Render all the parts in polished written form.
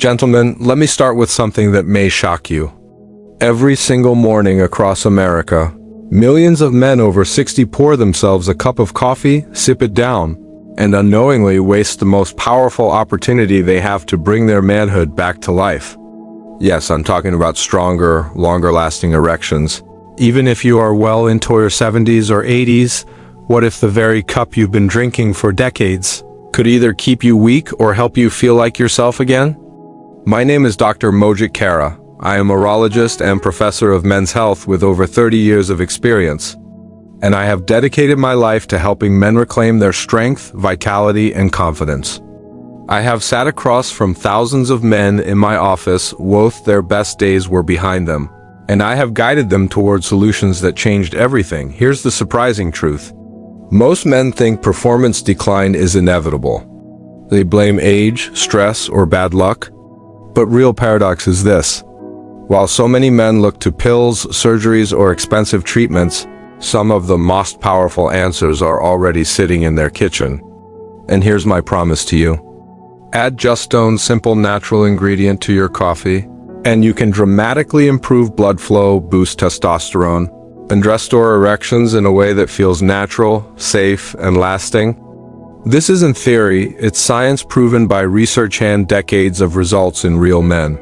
Gentlemen, let me start with something that may shock you. Every single morning across America, millions of men over 60 pour themselves a cup of coffee, sip it down, and unknowingly waste the most powerful opportunity they have to bring their manhood back to life. Yes, I'm talking about stronger, longer-lasting erections. Even if you are well into your 70s or 80s, what if the very cup you've been drinking for decades could either keep you weak or help you feel like yourself again? My name is Dr. Mojit Kara. I am a urologist and professor of men's health with over 30 years of experience, and I have dedicated my life to helping men reclaim their strength, vitality, and confidence. I have sat across from thousands of men in my office both their best days were behind them, and I have guided them toward solutions that changed everything. Here's the surprising truth. Most men think performance decline is inevitable. They blame age, stress, or bad luck. But real paradox is this. While so many men look to pills, surgeries, or expensive treatments, some of the most powerful answers are already sitting in their kitchen. And here's my promise to you. Add just stone simple natural ingredient to your coffee, and you can dramatically improve blood flow, boost testosterone, and restore erections in a way that feels natural, safe, and lasting. This isn't theory, it's science proven by research and decades of results in real men.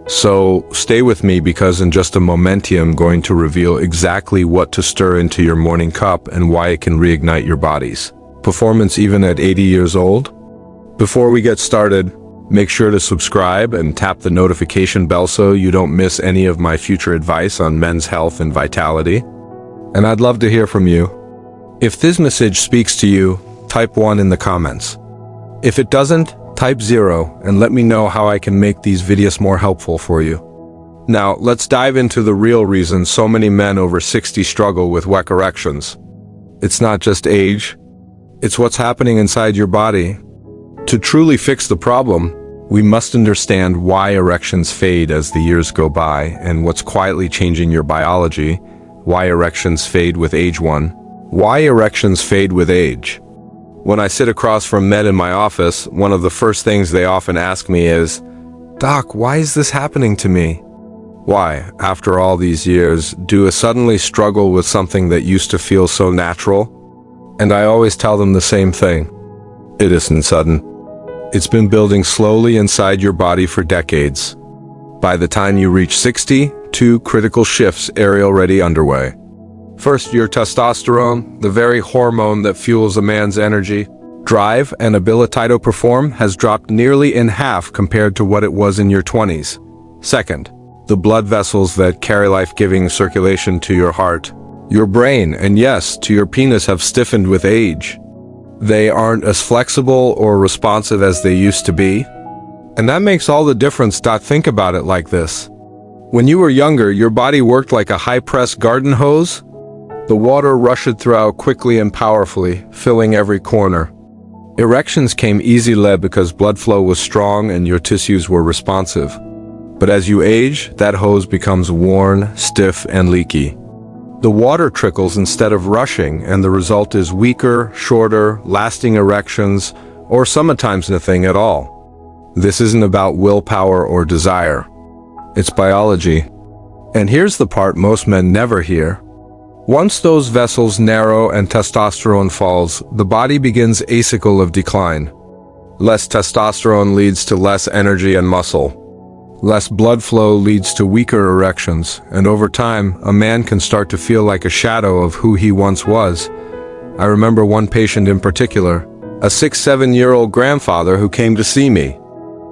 So stay with me because in just a moment I'm going to reveal exactly what to stir into your morning cup and why it can reignite your body's performance even at 80 years old. Before we get started, make sure to subscribe and tap the notification bell so you don't miss any of my future advice on men's health and vitality. And I'd love to hear from you. If this message speaks to you, type 1 in the comments. If it doesn't, type 0 and let me know how I can make these videos more helpful for you. Now, let's dive into the real reason so many men over 60 struggle with weak erections. It's not just age, it's what's happening inside your body. To truly fix the problem, we must understand why erections fade as the years go by and what's quietly changing your biology, why erections fade with age. Why erections fade with age. When I sit across from men in my office, one of the first things they often ask me is, "Doc, why is this happening to me?" Why, after all these years, do I suddenly struggle with something that used to feel so natural? And I always tell them the same thing. It isn't sudden. It's been building slowly inside your body for decades. By the time you reach 60, 2 critical shifts are already underway. First, your testosterone, the very hormone that fuels a man's energy, drive, and ability to perform, has dropped nearly in half compared to what it was in your 20s. Second, the blood vessels that carry life-giving circulation to your heart, your brain, and yes, to your penis have stiffened with age. They aren't as flexible or responsive as they used to be. And that makes all the difference. Think about it like this. When you were younger, your body worked like a high-pressed garden hose. The water rushed throughout quickly and powerfully, filling every corner. Erections came easily because blood flow was strong and your tissues were responsive. But as you age, that hose becomes worn, stiff, and leaky. The water trickles instead of rushing, and the result is weaker, shorter, lasting erections, or sometimes nothing at all. This isn't about willpower or desire. It's biology. And here's the part most men never hear. Once those vessels narrow and testosterone falls, the body begins a cycle of decline. Less testosterone leads to less energy and muscle. Less blood flow leads to weaker erections, and over time, a man can start to feel like a shadow of who he once was. I remember one patient in particular, a 6-7-year-old grandfather who came to see me.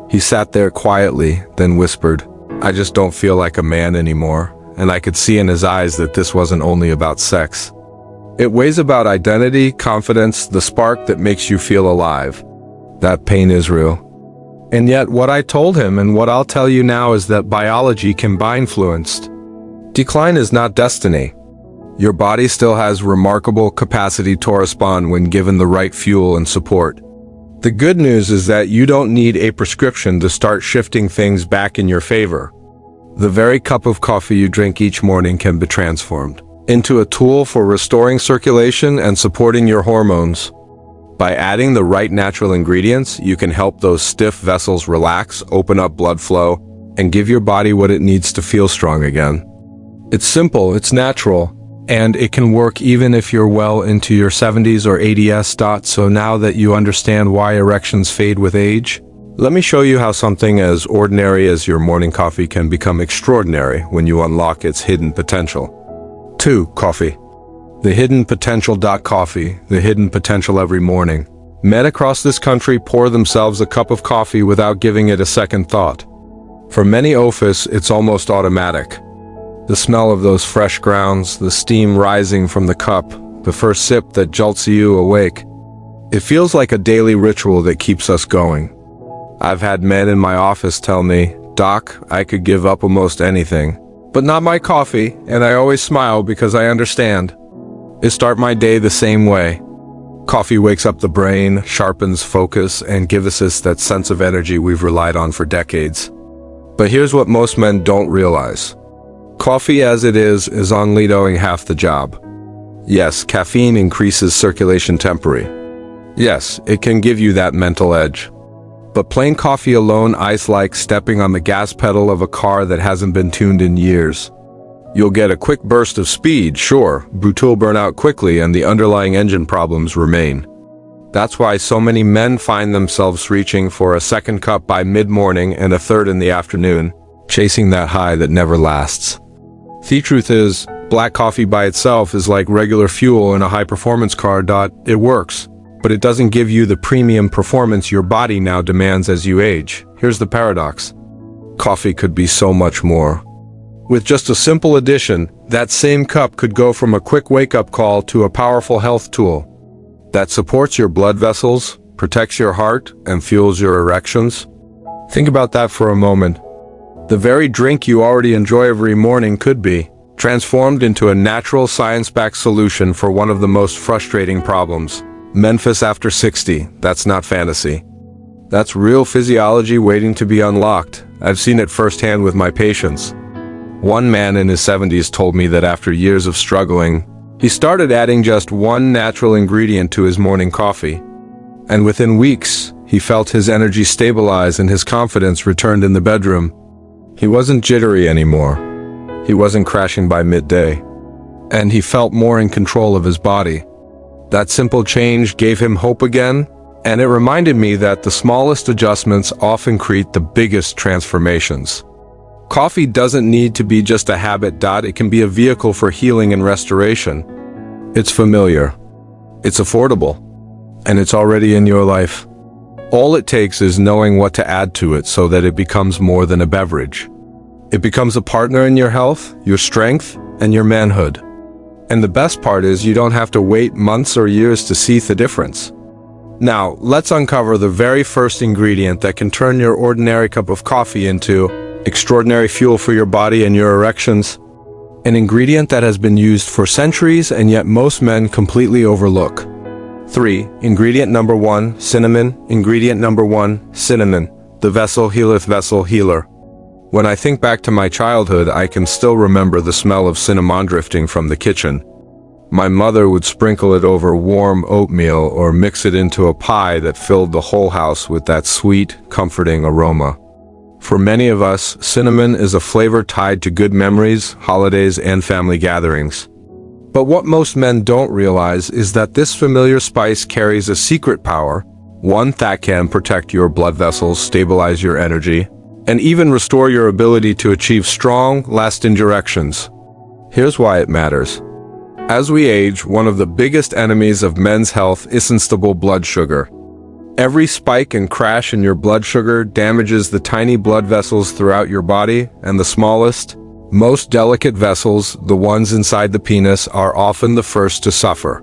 He sat there quietly, then whispered, "I just don't feel like a man anymore." And I could see in his eyes that this wasn't only about sex. It weighs about identity, confidence, the spark that makes you feel alive. That pain is real. And yet what I told him and what I'll tell you now is that biology can be influenced. Decline is not destiny. Your body still has remarkable capacity to respond when given the right fuel and support. The good news is that you don't need a prescription to start shifting things back in your favor. The very cup of coffee you drink each morning can be transformed into a tool for restoring circulation and supporting your hormones. By adding the right natural ingredients, you can help those stiff vessels relax, open up blood flow, and give your body what it needs to feel strong again. It's simple, it's natural, and it can work even if you're well into your 70s or 80s. So now that you understand why erections fade with age, let me show you how something as ordinary as your morning coffee can become extraordinary when you unlock its hidden potential. 2. Coffee. The hidden potential. Coffee, the hidden potential every morning. Men across this country pour themselves a cup of coffee without giving it a second thought. For many office, it's almost automatic. The smell of those fresh grounds, the steam rising from the cup, the first sip that jolts you awake. It feels like a daily ritual that keeps us going. I've had men in my office tell me, "Doc, I could give up almost anything, but not my coffee," and I always smile because I understand. I start my day the same way. Coffee wakes up the brain, sharpens focus, and gives us that sense of energy we've relied on for decades. But here's what most men don't realize. Coffee as it is only doing half the job. Yes, caffeine increases circulation temporarily. Yes, it can give you that mental edge. But plain coffee alone is like stepping on the gas pedal of a car that hasn't been tuned in years. You'll get a quick burst of speed, sure, but you'll burn out quickly and the underlying engine problems remain. That's why so many men find themselves reaching for a second cup by mid-morning and a third in the afternoon, chasing that high that never lasts. The truth is, black coffee by itself is like regular fuel in a high-performance car. It works, but it doesn't give you the premium performance your body now demands as you age. Here's the paradox. Coffee could be so much more. With just a simple addition, that same cup could go from a quick wake-up call to a powerful health tool that supports your blood vessels, protects your heart, and fuels your erections. Think about that for a moment. The very drink you already enjoy every morning could be transformed into a natural science-backed solution for one of the most frustrating problems. Memphis after 60, that's not fantasy. That's real physiology waiting to be unlocked. I've seen it firsthand with my patients. One man in his 70s told me that after years of struggling, he started adding just one natural ingredient to his morning coffee. And within weeks, he felt his energy stabilize and his confidence returned in the bedroom. He wasn't jittery anymore. He wasn't crashing by midday. And he felt more in control of his body. That simple change gave him hope again, and it reminded me that the smallest adjustments often create the biggest transformations. Coffee doesn't need to be just a habit. It can be a vehicle for healing and restoration. It's familiar, it's affordable, and it's already in your life. All it takes is knowing what to add to it so that it becomes more than a beverage. It becomes a partner in your health, your strength, and your manhood. And the best part is you don't have to wait months or years to see the difference. Now, let's uncover the very first ingredient that can turn your ordinary cup of coffee into extraordinary fuel for your body and your erections. An ingredient that has been used for centuries and yet most men completely overlook. 3. Ingredient number 1, cinnamon. Ingredient number 1, cinnamon. The vessel healeth, vessel healer. When I think back to my childhood, I can still remember the smell of cinnamon drifting from the kitchen. My mother would sprinkle it over warm oatmeal or mix it into a pie that filled the whole house with that sweet, comforting aroma. For many of us, cinnamon is a flavor tied to good memories, holidays, and family gatherings. But what most men don't realize is that this familiar spice carries a secret power, one that can protect your blood vessels, stabilize your energy, and even restore your ability to achieve strong, lasting erections. Here's why it matters. As we age, one of the biggest enemies of men's health is unstable blood sugar. Every spike and crash in your blood sugar damages the tiny blood vessels throughout your body, and the smallest, most delicate vessels, the ones inside the penis, are often the first to suffer.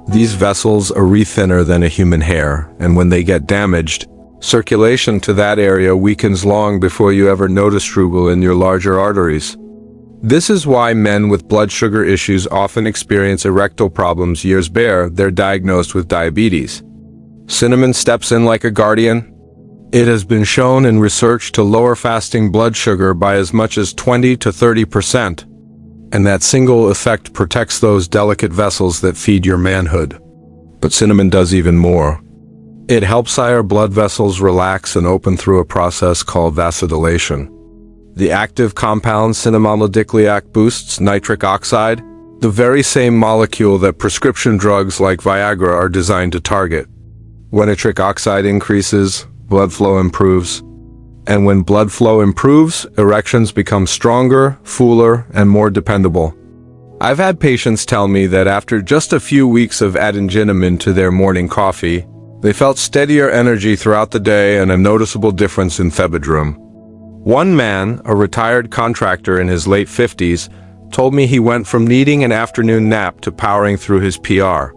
These vessels are thinner than a human hair, and when they get damaged, circulation to that area weakens long before you ever notice trouble in your larger arteries. This is why men with blood sugar issues often experience erectile problems years before they're diagnosed with diabetes. Cinnamon steps in like a guardian. It has been shown in research to lower fasting blood sugar by as much as 20 to 30%, and that single effect protects those delicate vessels that feed your manhood. But cinnamon does even more. It helps our blood vessels relax and open through a process called vasodilation. The active compound cinnamonidiclinic boosts nitric oxide, the very same molecule that prescription drugs like Viagra are designed to target. When nitric oxide increases, blood flow improves. And when blood flow improves, erections become stronger, fuller, and more dependable. I've had patients tell me that after just a few weeks of adding cinnamon to their morning coffee, they felt steadier energy throughout the day and a noticeable difference in bedroom. One man, a retired contractor in his late 50s, told me he went from needing an afternoon nap to powering through his PR.